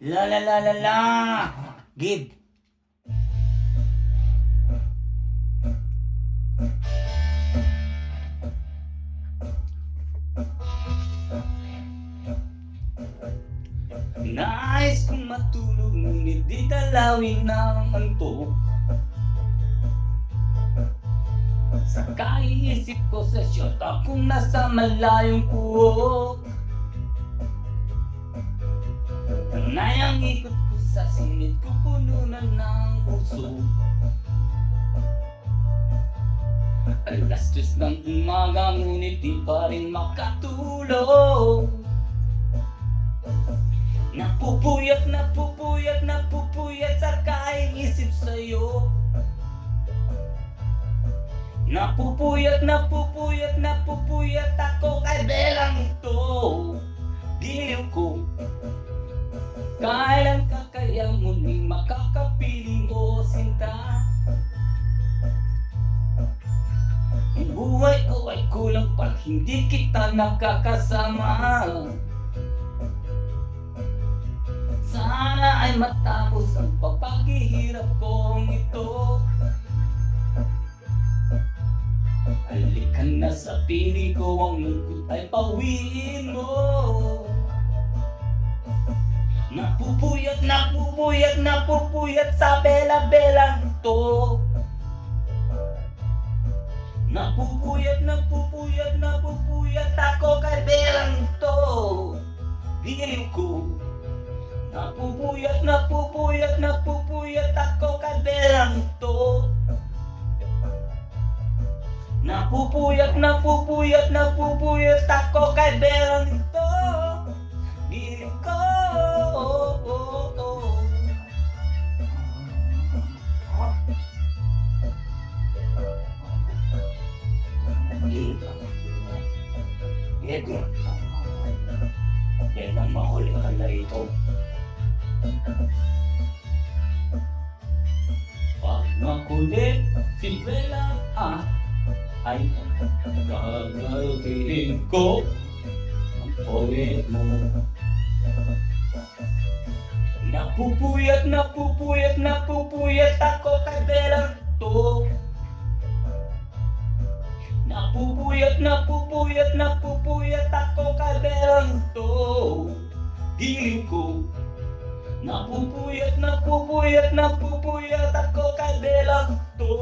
La la la la la. Give. Nais kong matulog, ngunit di dalawin ng antok. Sa kaiisip ko sa shot, akong nasa malayong puwok. Nayang ikot ko sa singit ko, puno na ng puso. Alas 3 ng umaga, ngunit di pa rin makatulog. Napupuyat, napupuyat, napupuyat sa kaiisip sa'yo. Napupuyat, napupuyat, napupuyat ako kay belang ito. Giliw ko, kailan ka kaya muling makakapiling o sinta? Ang buhay ko ay kulang pag hindi kita nakakasama. Sana ay matapos ang paghihirap kong ito. Halika na sa piling ko, ang lungkot ay pawiin mo. Napupuyat, napupuyat, napupuyat sa bela-belang ito. Napupuyat, napupuyat, napupuyat ako kay belang ito. Giliw ko, napupuyat, napupuyat, napupuyat ako kay belang ito. Napupuyat, napupuyat, napupuyat ako kay belang ito. Giliw ko, Diego, kailan mahuli ka na ito? Pag makulit si Bella ay gagawin ko ang poet mo. Napupuyat, napupuyat, napupuyat ako kay belang ito. Napupuyat, napupuyat, napupuyat ako kay belang ito. Giliw ko, napupuyat, napupuyat, napupuyat ako kay belang ito.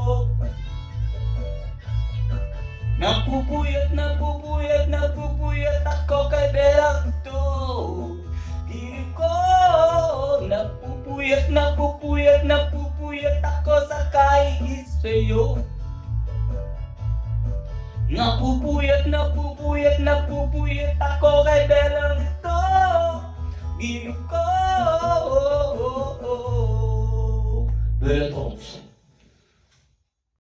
Napupuyat, napupuyat, napupuyat ako kay belang ito. Giliw ko, napupuyat, napupuyat, napupuyat ako sa kaiisip sa'yo. Napupuyat, napupuyat, napupuyat ako kay belang ito. Giliw ko, Bella Thompson.